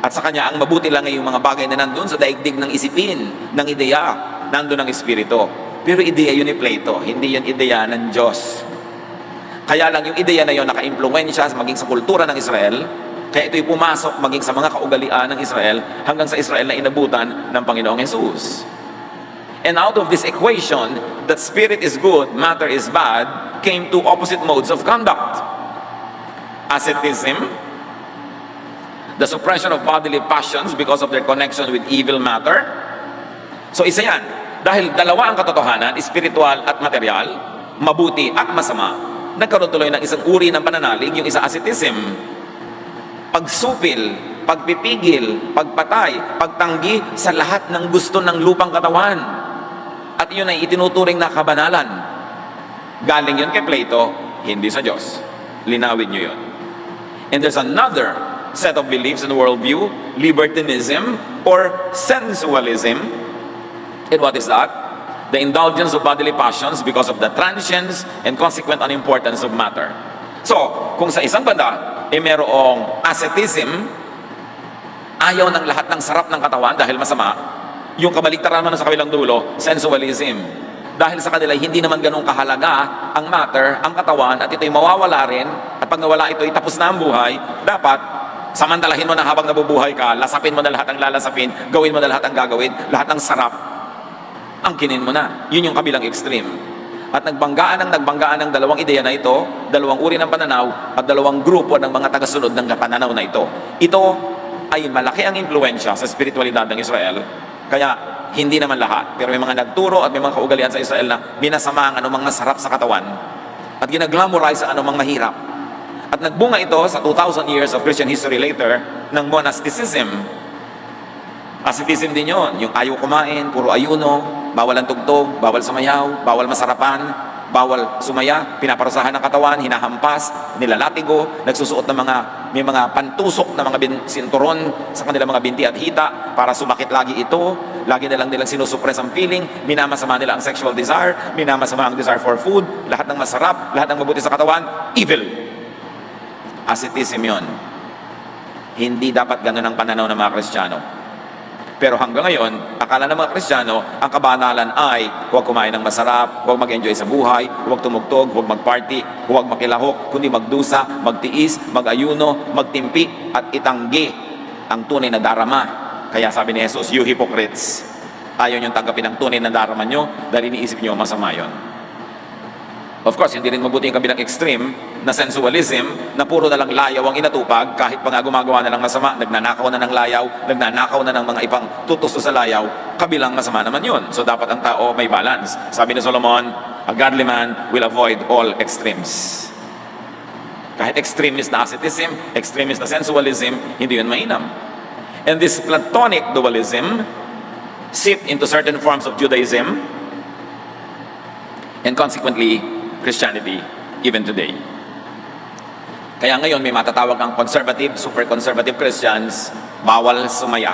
At sa kanya, ang mabuti lang ay yung mga bagay na nandun sa daigdig ng isipin, ng ideya, nandun ang espiritu. Pero ideya yun ni Plato, hindi yun ideya ng Diyos. Kaya lang yung ideya na yun naka-impluensya maging sa kultura ng Israel, kaya ito'y pumasok maging sa mga kaugalian ng Israel hanggang sa Israel na inabutan ng Panginoong Jesus. And out of this equation, that spirit is good, matter is bad, came two opposite modes of conduct. Asceticism, the suppression of bodily passions because of their connection with evil matter. So isa yan. Dahil dalawa ang katotohanan, spiritual at material, mabuti at masama, nagkaroon tuloy ng isang uri ng pananalig, yung isa asceticism. Pagsupil, pagpipigil, pagpatay, pagtanggi sa lahat ng gusto ng lupang katawan. At yun ay itinuturing na kabanalan. Galing yun kay Plato, hindi sa Diyos. Linawin nyo yun. And there's another set of beliefs in the worldview, libertinism or sensualism. And what is that? The indulgence of bodily passions because of the transience and consequent unimportance of matter. So, kung sa isang banda, merong asceticism, ayaw ng lahat ng sarap ng katawan dahil masama, yung kabaliktaran naman sa kabilang dulo, sensualism. Dahil sa kanila, hindi naman ganun kahalaga ang matter, ang katawan, at ito'y mawawala rin, at pag nawala ito'y tapos na ang buhay, dapat samantalahin mo na habang nabubuhay ka, lasapin mo na lahat ang lalasapin, gawin mo na lahat ang gagawin, lahat ng sarap, angkinin mo na. Yun yung kabilang extreme. At nagbanggaan ng dalawang ideya na ito, dalawang uri ng pananaw, at dalawang grupo ng mga tagasunod ng pananaw na ito. Ito ay malaki ang impluensya sa spiritualidad ng Israel, kaya hindi naman lahat. Pero may mga nagturo at may mga kaugalian sa Israel na minasama ang anumang masarap sa katawan at ginaglamorize ang anumang mahirap. At nagbunga ito sa 2,000 years of Christian history later ng monasticism. Asceticism din yun, yung ayaw kumain, puro ayuno, bawal ang tugtog, bawal sumayaw, bawal masarapan, bawal sumaya, pinaparusahan ng katawan, hinahampas, nilalatigo, nagsusuot ng may mga pantusok na mga sinturon sa kanilang mga binti at hita para sumakit lagi ito, lagi nilang sinusuppress ang feeling, minamasama nila ang sexual desire, minamasama ang desire for food, lahat ng masarap, lahat ng mabuti sa katawan, evil. Asceticism yun. Hindi dapat ganun ang pananaw ng mga Kristiyano. Pero hanggang ngayon, akala ng mga Kristiyano, ang kabanalan ay huwag kumain ng masarap, huwag mag-enjoy sa buhay, huwag tumugtog, huwag mag-party, huwag makilahok, kundi magdusa, magtiis, mag-ayuno, magtimpi, at itanggi ang tunay na darama. Kaya sabi ni Jesus, you hypocrites, ayaw niyong tanggapin ang tunay na darama nyo dahil iniisip niyo masama yun. Of course, hindi rin mabuti yung kabilang extreme na sensualism na puro na lang layaw ang inatupag kahit pa nga gumagawa na lang masama, nagnanakaw na ng layaw, nagnanakaw na ng mga ibang tutusto sa layaw, kabilang masama naman yun. So dapat ang tao may balance. Sabi ni Solomon, a godly man will avoid all extremes. Kahit extremist na asceticism, extremist na sensualism, hindi yun mainam. And this Platonic dualism seeped into certain forms of Judaism and consequently Christianity even today. Kaya ngayon may matatawag ang conservative, super conservative Christians, bawal sumaya.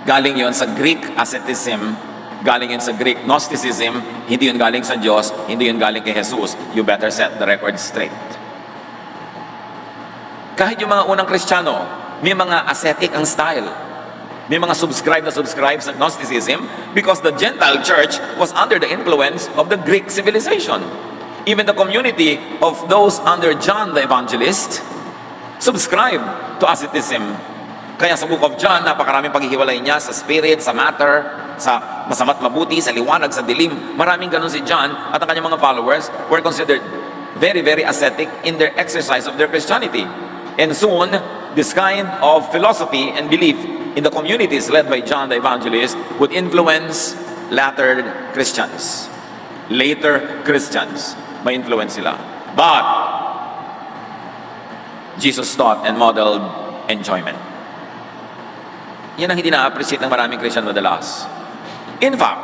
Galing yon sa Greek asceticism, galing yun sa Greek Gnosticism, hindi yun galing sa Diyos, hindi yun galing kay Jesus. You better set the record straight. Kahit yung mga unang Kristiyano, may mga ascetic ang style. May mga subscribe sa Gnosticism because the Gentile church was under the influence of the Greek civilization. Even the community of those under John the Evangelist subscribed to asceticism. Kaya sa Book of John, napakaraming paghihiwalay niya sa spirit, sa matter, sa masama't mabuti, sa liwanag, sa dilim. Maraming ganun si John at ang kanyang mga followers were considered very, very ascetic in their exercise of their Christianity. And soon, this kind of philosophy and belief in the communities led by John the Evangelist would influence later Christians. Later Christians, may influence sila. But Jesus taught and modeled enjoyment. Yan ang hindi na-appreciate ng maraming Christian madalas. In fact,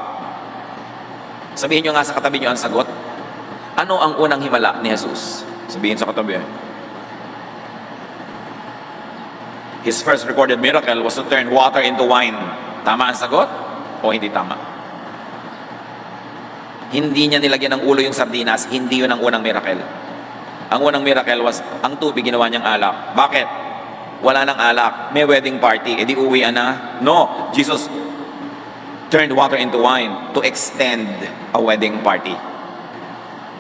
sabihin nyo nga sa katabi nyo ang sagot, ano ang unang himala ni Jesus? Sabihin sa katabi. His first recorded miracle was to turn water into wine. Tama ang sagot? O hindi tama? Hindi niya nilagyan ng ulo yung sardinas, hindi yun ang unang miracle. Ang unang miracle was, ang tubig ginawa niyang alak. Bakit? Wala nang alak, may wedding party, edi uwian na? No, Jesus turned water into wine to extend a wedding party.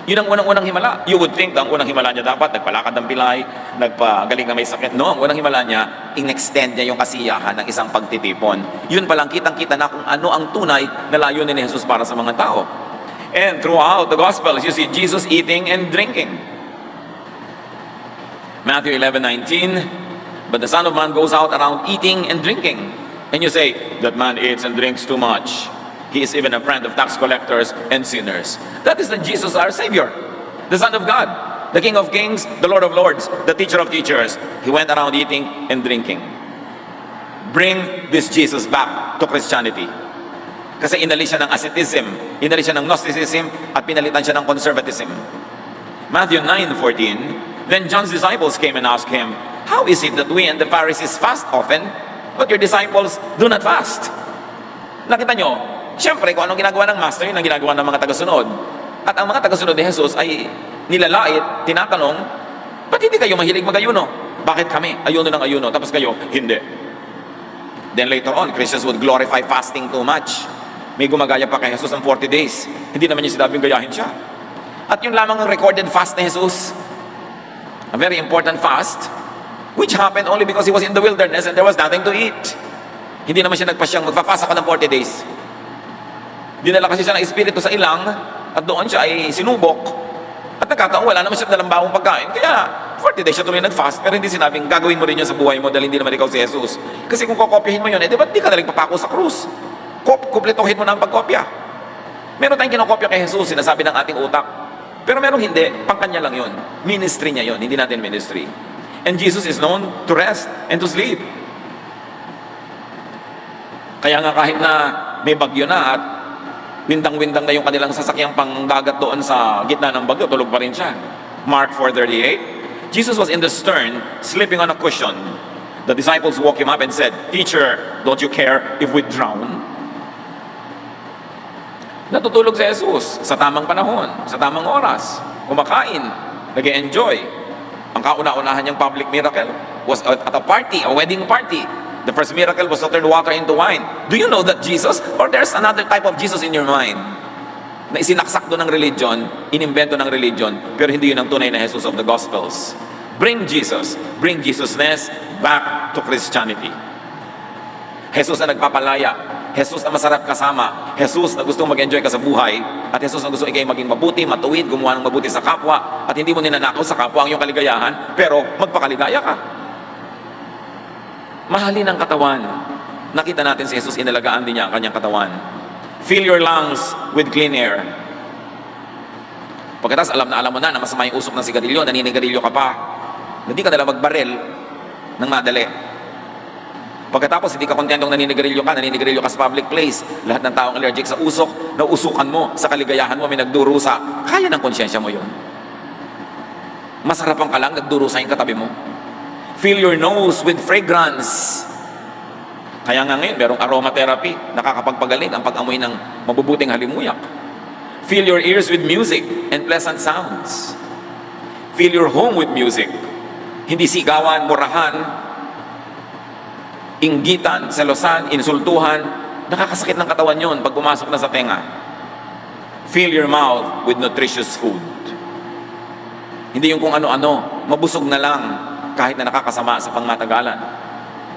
Yun ang unang-unang himala. You would think na ang unang himala niya dapat nagpalakad ng pilay, nagpagaling na may sakit. No, ang unang himala niya, in-extend niya yung kasiyahan ng isang pagtitipon. Yun palang kitang-kita na kung ano ang tunay na layunin ni Jesus para sa mga tao. And throughout the Gospels, you see Jesus eating and drinking. Matthew 11:19, but the Son of Man goes out around eating and drinking. And you say, that man eats and drinks too much. He is even a friend of tax collectors and sinners. That is the Jesus our Savior, the Son of God, the King of Kings, the Lord of Lords, the Teacher of Teachers. He went around eating and drinking. Bring this Jesus back to Christianity. Kasi inalis siya ng asceticism, inalis siya ng Gnosticism, at pinalitan siya ng conservatism. Matthew 9:14, then John's disciples came and asked him, how is it that we and the Pharisees fast often, but your disciples do not fast? Nakita nyo, siyempre, kung anong ginagawa ng master, yun ang ginagawa ng mga tagasunod. At ang mga tagasunod ni Jesus ay nilalait, tinatanong, ba't hindi kayo mahilig mag-ayuno? Bakit kami? Ayuno ng ayuno. Tapos kayo, hindi. Then later on, Christians would glorify fasting too much. May gumagaya pa kay Jesus ng 40 days. Hindi naman niya sinabing gayahin siya. At yun lamang ang recorded fast ni Jesus. A very important fast, which happened only because he was in the wilderness and there was nothing to eat. Hindi naman siya nagpasyang magpa-fast ako ng 40 days. Dinala kasi siya ng espiritu sa ilang at doon siya ay sinubok. At nagkataon, wala naman siya dalang bawang pagkain. Kaya 40 days siya tuloy nag-fast, pero hindi sinabing gagawin mo rin yun sa buhay mo dahil hindi naman ikaw si Jesus. Kasi kung kokopyahin mo yun, di ba't di ka nalang papako sa krus? Kumpletuhin mo na ang pagkopya. Meron tayong kinokopya kay Jesus, sinasabi ng ating utak. Pero meron hindi, pangkanya lang yun. Ministry niya yun, hindi natin ministry. And Jesus is known to rest and to sleep. Kaya nga kahit na may bagyo na at windang-windang na yung kanilang sasakyang pangdagat doon sa gitna ng bagyo, tulog pa rin siya. Mark 4:38, Jesus was in the stern, sleeping on a cushion. The disciples woke him up and said, Teacher, don't you care if we drown? Natutulog si Jesus sa tamang panahon, sa tamang oras, kumakain, nag-enjoy. Ang kauna-unahan niyang public miracle was at a party, a wedding party. The first miracle was to turn water into wine. Do you know that Jesus, or there's another type of Jesus in your mind, na isinaksak doon ng religion, inimbento ng religion, pero hindi yun ang tunay na Jesus of the Gospels. Bring Jesusness back to Christianity. Jesus na nagpapalaya, Jesus na masarap kasama, Jesus na gustong mag-enjoy ka sa buhay, at Jesus na gusto ikay maging mabuti, matuwid, gumawa ng mabuti sa kapwa, at hindi mo ninanakaw sa kapwa ang iyong kaligayahan, pero magpakaligaya ka. Mahalin ang katawan. Nakita natin si Jesus, inalagaan din niya ang kanyang katawan. Fill your lungs with clean air. Pagkatapos alam mo na masama yung usok ng sigarilyo, naninigarilyo ka pa, hindi ka nila magbaril ng madali. Pagkatapos hindi ka kontentong naninigarilyo ka sa public place, lahat ng taong allergic sa usok, nausukan mo, sa kaligayahan mo, may nagdurusa, kaya ng konsyensya mo yun. Masarapan ka lang, nagdurusa yung katabi mo. Fill your nose with fragrance. Kaya nga ngayon, merong aromatherapy, nakakapagpagaling ang pag-amoy ng mabubuting halimuyak. Fill your ears with music and pleasant sounds. Fill your home with music. Hindi sigawan, murahan, inggitan, selosan, insultuhan. Nakakasakit ng katawan yun pag pumasok na sa tenga. Fill your mouth with nutritious food. Hindi yung kung ano-ano, mabusog na lang kahit na nakakasama sa pangmatagalan.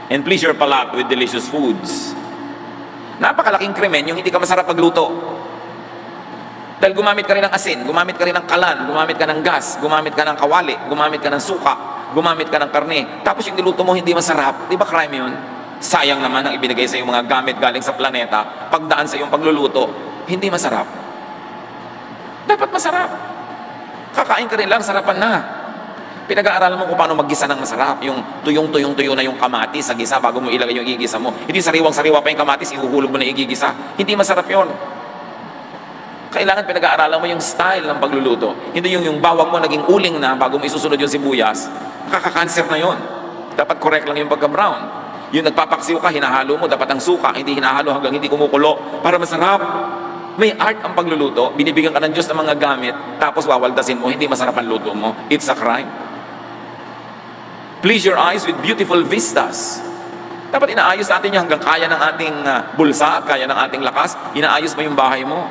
And please your palate with delicious foods. Napakalaking krimen yung hindi ka masarap magluto. Dahil gumamit ka rin ng asin, gumamit ka rin ng kalan, gumamit ka ng gas, gumamit ka ng kawali, gumamit ka ng suka, gumamit ka ng karne. Tapos yung niluto mo hindi masarap. Di ba crime yun? Sayang naman ang ibinigay sa iyong mga gamit galing sa planeta, pagdaan sa iyong pagluluto, hindi masarap. Dapat masarap. Kakain ka rin lang, sarapan na. Pinag-aaralan mo kung paano maggisa ng masarap. Yung tuyong-tuyo na yung kamatis sa gisa bago mo ilagay yung igisa mo. Hindi sariwang-sariwa pa yung kamatis, ihuhulog mo na igigisa. Hindi masarap yon. Kailangan pinag-aaralan mo yung style ng pagluluto. Hindi yung bawang mo naging uling na bago mo isusunod yung sibuyas. Nakaka-cancer na yon. Dapat correct lang yung pagka-brown. Yung nagpapaksiw ka, hinahalo mo, dapat ang suka, hindi hinahalo hanggang hindi kumukulo para masarap. May art ang pagluluto. Binibigyan ka ng Diyos ng mga gamit, tapos wawaldasin mo, hindi masarap ang luto mo. It's a crime. Please your eyes with beautiful vistas. Dapat inaayos natin yan hanggang kaya ng ating bulsa, kaya ng ating lakas. Inaayos mo yung bahay mo.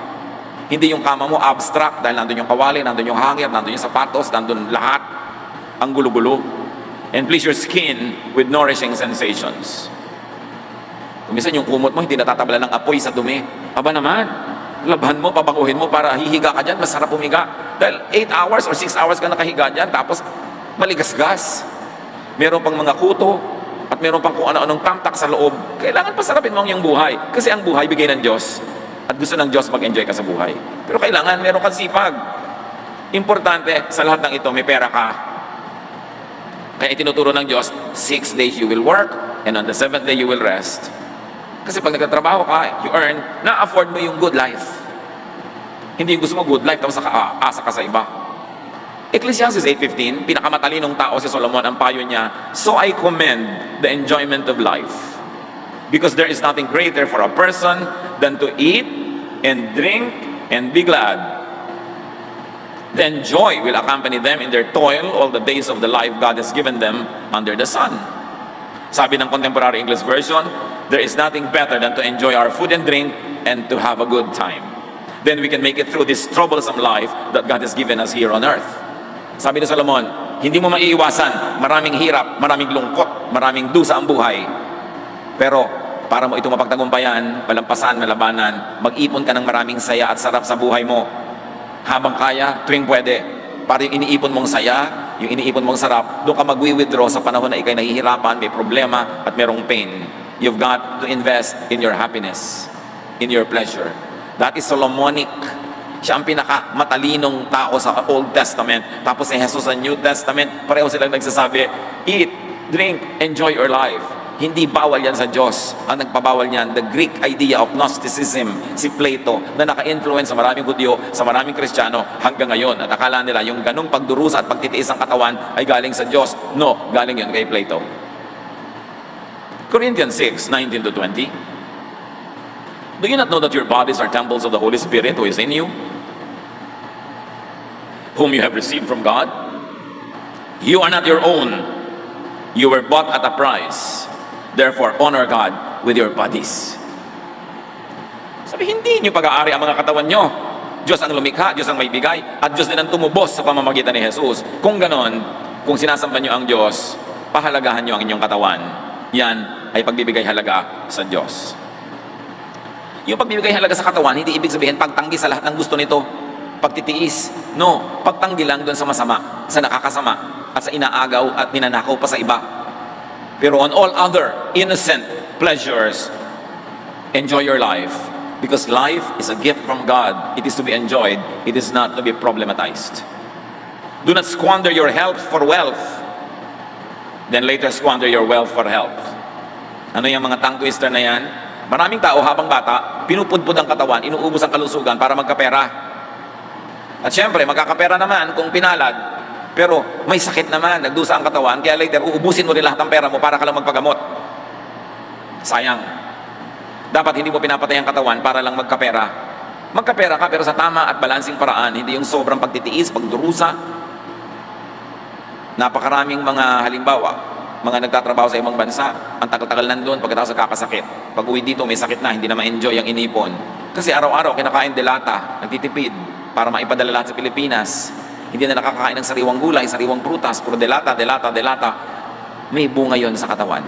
Hindi yung kama mo abstract dahil nandun yung kawali, nandun yung hangir, nandun yung sapatos, nandun lahat. Ang gulo-gulo. And please your skin with nourishing sensations. Kung minsan yung kumot mo, hindi natatabla ng apoy sa dumi. Aba naman, labhan mo, pabanguhin mo para hihiga ka dyan, masarap humiga. Dahil 8 hours or 6 hours ka nakahiga dyan, tapos maligas-gas. Meron pang mga kuto, at meron pang kung ano-anong tamtak sa loob. Kailangan pasarapin mo ang iyong buhay. Kasi ang buhay bigay ng Diyos. At gusto ng Diyos mag-enjoy ka sa buhay. Pero kailangan meron kang sipag. Importante, sa lahat ng ito, may pera ka. Kaya itinuturo ng Diyos, 6 days you will work, and on the 7th day you will rest. Kasi pag nagtatrabaho ka, you earn, na-afford mo yung good life. Hindi yung gusto mo good life, tapos asa ka sa iba. Ecclesiastes 8:15, pinakamatalinong tao si Solomon, ang payo niya, so I commend the enjoyment of life. Because there is nothing greater for a person than to eat and drink and be glad. Then joy will accompany them in their toil all the days of the life God has given them under the sun. Sabi ng Contemporary English Version, there is nothing better than to enjoy our food and drink and to have a good time. Then we can make it through this troublesome life that God has given us here on earth. Sabi ni Solomon, hindi mo maiiwasan, maraming hirap, maraming lungkot, maraming dusa ang buhay. Pero para mo ito mapagtagumpayan, malampasan, malabanan, mag-ipon ka ng maraming saya at sarap sa buhay mo. Habang kaya, tuwing pwede. Para yung iniipon mong saya, yung iniipon mong sarap, doon ka mag-withdraw sa panahon na ikay nahihirapan, may problema, at merong pain. You've got to invest in your happiness, in your pleasure. That is Solomonic. Siya ang pinakamatalinong tao sa Old Testament. Tapos si Jesus sa New Testament, pareho silang nagsasabi, eat, drink, enjoy your life. Hindi bawal yan sa Diyos. Ang nagpabawal niyan, the Greek idea of Gnosticism, si Plato, na naka-influence sa maraming Hudyo, sa maraming Kristiyano hanggang ngayon. At akala nila yung ganung pagdurusa at pagtitiis ng katawan ay galing sa Diyos. No, galing yun kay Plato. Corinthians 6:19-20. Do you not know that your bodies are temples of the Holy Spirit who is in you, whom you have received from God? You are not your own. You were bought at a price. Therefore, honor God with your bodies. Sabi, hindi nyo pag-aari ang mga katawan nyo. Diyos ang lumikha, Diyos ang may bigay, at Diyos din ang tumubos sa pamamagitan ni Jesus. Kung ganon, kung sinasamba nyo ang Diyos, pahalagahan nyo ang inyong katawan. Yan ay pagbibigay halaga sa Diyos. Yung pagbibigay halaga sa katawan, hindi ibig sabihin pagtanggi sa lahat ng gusto nito, pagtitiis. No, pagtanggi lang doon sa masama, sa nakakasama, at sa inaagaw at ninanakaw pa sa iba. Pero on all other innocent pleasures, enjoy your life. Because life is a gift from God. It is to be enjoyed. It is not to be problematized. Do not squander your health for wealth. Then later squander your wealth for health. Ano yung mga tongue twister na yan? Maraming tao habang bata, pinupudpud ang katawan, inuubos ang kalusugan para magkapera. At syempre, magkakapera naman kung pinalad. Pero may sakit naman, nagdusa ang katawan, kaya later uubusin mo rin lahat ng pera mo para ka lang magpagamot. Sayang. Dapat hindi mo pinapatay ang katawan para lang magkapera. Magkapera ka pero sa tama at balansing paraan, hindi yung sobrang pagtitiis, pagdurusa. Napakaraming mga halimbawa, mga nagtatrabaho sa ibang bansa, ang tagal-tagal nandun pagkatapos kakasakit. Pag uwi dito may sakit na, hindi na ma-enjoy ang inipon. Kasi araw-araw kinakain delata, nagtitipid para maipadala lahat sa Pilipinas. Hindi na nakakakain ng sariwang gulay, sariwang prutas, puro delata. May bunga yon sa katawan.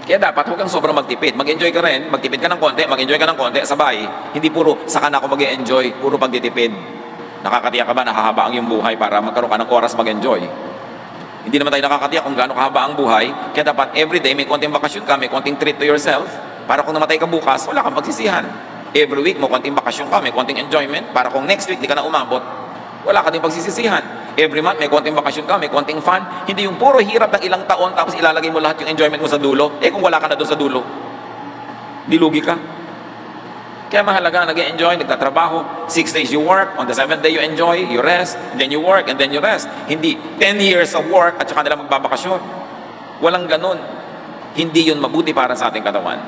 Kaya dapat huwag kang sobrang magtipid. Mag-enjoy ka rin, magtipid ka ng konti, mag-enjoy ka ng konti, sabay. Hindi puro, saka na ako mag-enjoy, puro pagtitipid. Nakakatiyak ka ba, nakahaba ang iyong buhay para magkaroon ka ng oras mag-enjoy? Hindi naman tayo nakakatiyak kung gaano kahaba ang buhay. Kaya dapat everyday may konting bakasyon ka, may konting treat to yourself. Para kung namatay ka bukas, wala kang pagsisihan. Every week mo konting bakasyon ka, may konting enjoyment. Para kung next week di ka na umabot, wala ka din pagsisisihan. Every month, may konting bakasyon ka, may konting fun. Hindi yung puro hirap ng ilang taon tapos ilalagay mo lahat yung enjoyment mo sa dulo. Kung wala ka na doon sa dulo, dilugi ka. Kaya mahalaga, nag-enjoy, nagtatrabaho. 6 days you work, on the 7th day you enjoy, you rest, and then you work, and then you rest. Hindi 10 years of work at saka nila magbabakasyon. Walang ganun. Hindi yun mabuti para sa ating katawan.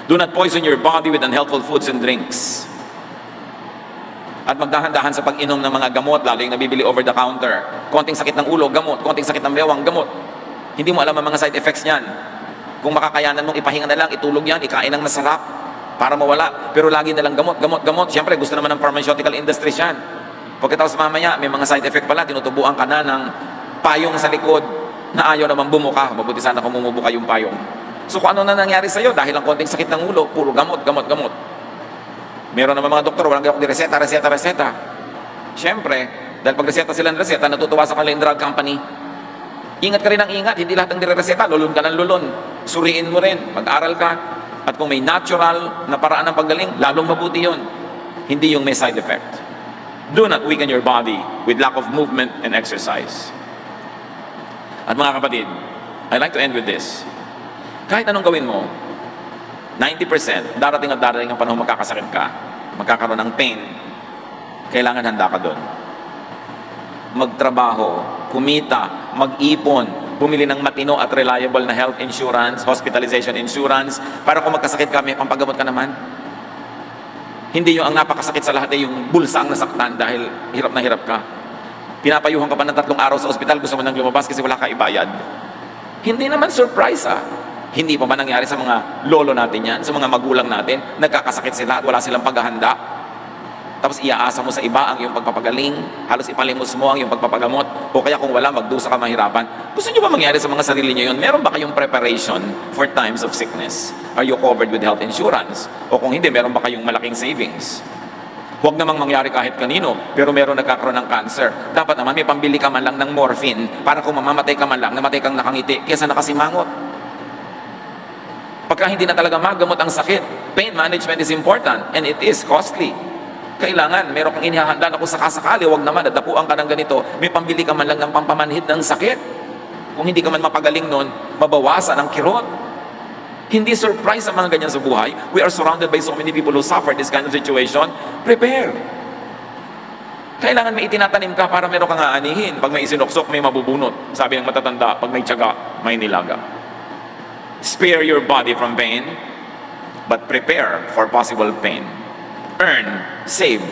Do not poison your body with unhealthful foods and drinks. At magdahan-dahan sa pag-inom ng mga gamot, lalo yung nabibili over the counter. Konting sakit ng ulo, gamot. Konting sakit ng bewang, gamot. Hindi mo alam ang mga side effects niyan. Kung makakayanan mong ipahinga na lang, itulog yan, ikain ng masarap para mawala. Pero lagi na lang gamot. Siyempre, gusto naman ng pharmaceutical industry yan. Pagkatapos mamaya, may mga side effect pala, tinutubuan ka na ng payong sa likod na ayaw naman bumuka. Mabuti sana kung bumubuka yung payong. So kung ano na nangyari sa'yo, dahil ang konting sakit ng ulo, puro gamot. Meron naman mga doktor, walang gawang reseta. Siyempre, dahil pag reseta sila ng reseta, natutuwa sa kanila yung drug company. Ingat ka rin ng ingat, hindi lahat ng dire-reseta, lulun ka ng lulun. Suriin mo rin, mag-aral ka. At kung may natural na paraan ng paggaling, lalong mabuti yun. Hindi yung may side effect. Do not weaken your body with lack of movement and exercise. At mga kapatid, I'd like to end with this. Kahit anong gawin mo, 90%, darating ang panahon magkakasakit ka, magkakaroon ng pain, kailangan handa ka doon. Magtrabaho, kumita, mag-ipon, bumili ng matino at reliable na health insurance, hospitalization insurance, para kung magkasakit ka, may pampagamot ka naman. Hindi yung ang napakasakit sa lahat ay yung bulsa ang nasaktan dahil hirap na hirap ka. Pinapayuhan ka pa ng 3 araw sa ospital, gusto mo nang lumabas kasi wala ka ibayad. Hindi naman surprise Hindi pa ba nangyari sa mga lolo natin yan, sa mga magulang natin, nagkakasakit sila at wala silang paghahanda? Tapos iaasa mo sa iba ang iyong pagpapagaling, halos ipalimos mo ang iyong pagpapagamot, o kaya kung wala, magdusa ka mahirapan. Gusto niyo ba mangyari sa mga sarili niyo yun? Meron ba kayong preparation for times of sickness? Are you covered with health insurance? O kung hindi, meron ba kayong malaking savings? Huwag namang mangyari kahit kanino, pero meron nagkakaroon ng cancer. Dapat naman may pambili ka man lang ng morphine para kung mamamatay ka man lang, namatay kang nakangiti, kesa nakasimangot. Pagka hindi na talaga magamot ang sakit, pain management is important and it is costly. Kailangan, meron kang inihahanda na kung sakasakali, huwag naman, dadapuan ka ng ganito, may pambili ka man lang ng pampamanhid ng sakit. Kung hindi ka man mapagaling nun, mabawasan ang kirot. Hindi surprise ang mga ganyan sa buhay. We are surrounded by so many people who suffer this kind of situation. Prepare. Kailangan may itinatanim ka para meron kang aanihin. Pag may isinuksok, may mabubunot. Sabi ng matatanda, pag may tiyaga, may nilaga. Spare your body from pain, but prepare for possible pain. Earn, save,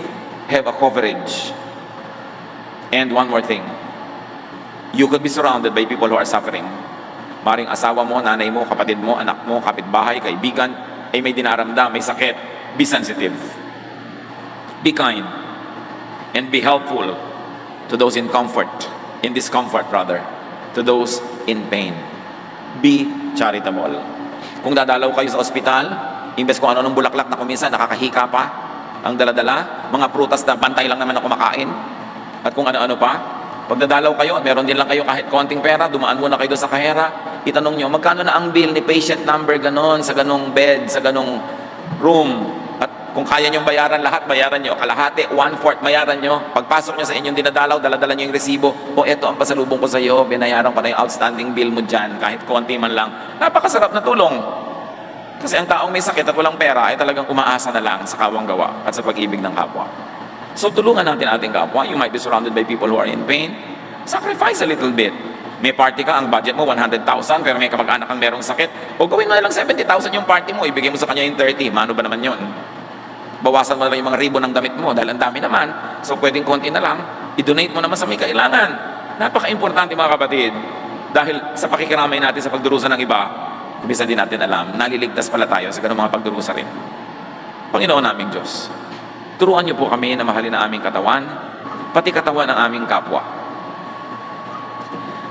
have a coverage. And one more thing. You could be surrounded by people who are suffering. Maring asawa mo, nanay mo, kapatid mo, anak mo, kapitbahay, kaibigan, ay may dinaramdam, may sakit. Be sensitive. Be kind. And be helpful to those in comfort, in discomfort rather, to those in pain. Be charitable. Kung dadalaw kayo sa ospital, imbes kung ano-anong bulaklak na kuminsan, nakakahika pa, ang daladala, mga prutas na bantay lang naman na kumakain, at kung ano-ano pa, pag dadalaw kayo, at meron din lang kayo kahit konting pera, dumaan muna kayo doon sa kahera, itanong nyo, magkano na ang bill ni patient number ganon, sa ganong bed, sa ganong room, at kung kaya nyo bayaran lahat, bayaran nyo, kalahati, 1/4, bayaran nyo, pagpasok nyo sa inyong dinadalaw, daladala nyo yung resibo, o eto ang pasalubong ko sa iyo, binayaran ko na yung outstanding bill mo dyan, kahit konti man lang, napakasarap na tulong. Kasi ang taong may sakit at walang pera ay talagang umaasa na lang sa kawang gawa at sa pag-ibig ng kapwa. So tulungan natin ating kapwa. You might be surrounded by people who are in pain. Sacrifice a little bit. May party ka, ang budget mo 100,000, pero may kamag-anak kang merong sakit. O gawin mo na lang 70,000 yung party mo, ibigay mo sa kanya yung 30. Mano ba naman yun? Bawasan mo na lang yung mga ribbon ng damit mo dahil ang dami naman. So pwedeng konti na lang, i-donate mo naman sa may kailangan. Napaka-importante mga kapatid. Dahil sa pakikiramay natin sa pagdurusa ng iba, kumisa din natin alam, naliligtas pala tayo sa ganung mga pagdurusa rin. Panginoon naming Diyos, turuan niyo po kami na mahalin ang aming katawan, pati katawan ng aming kapwa.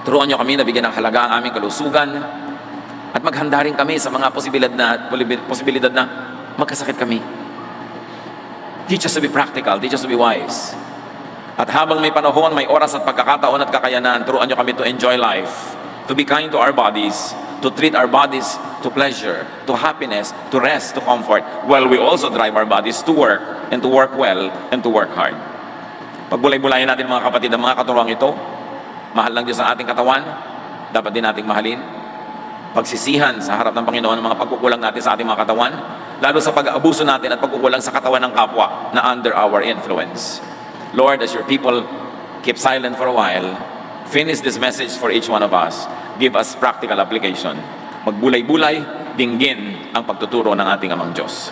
Turuan niyo kami na bigyan ng halaga ang aming kalusugan, at maghanda rin kami sa mga posibilidad na magkasakit kami. Teach us to be practical, teach us to be wise. At habang may panahon, may oras at pagkakataon at kakayanan, turuan niyo kami to enjoy life, to be kind to our bodies, to treat our bodies to pleasure, to happiness, to rest, to comfort, while we also drive our bodies to work, and to work well, and to work hard. Pagbulay-bulayan natin mga kapatid ang mga katuruang ito, mahal ng Diyos ang ating katawan, dapat din nating mahalin. Pagsisihan sa harap ng Panginoon ang mga pagkukulang natin sa ating mga katawan, lalo sa pag-aabuso natin at pagkukulang sa katawan ng kapwa na under our influence. Lord, as your people keep silent for a while, finish this message for each one of us. Give us practical application. Magbulay-bulay, dinggin ang pagtuturo ng ating Amang Diyos.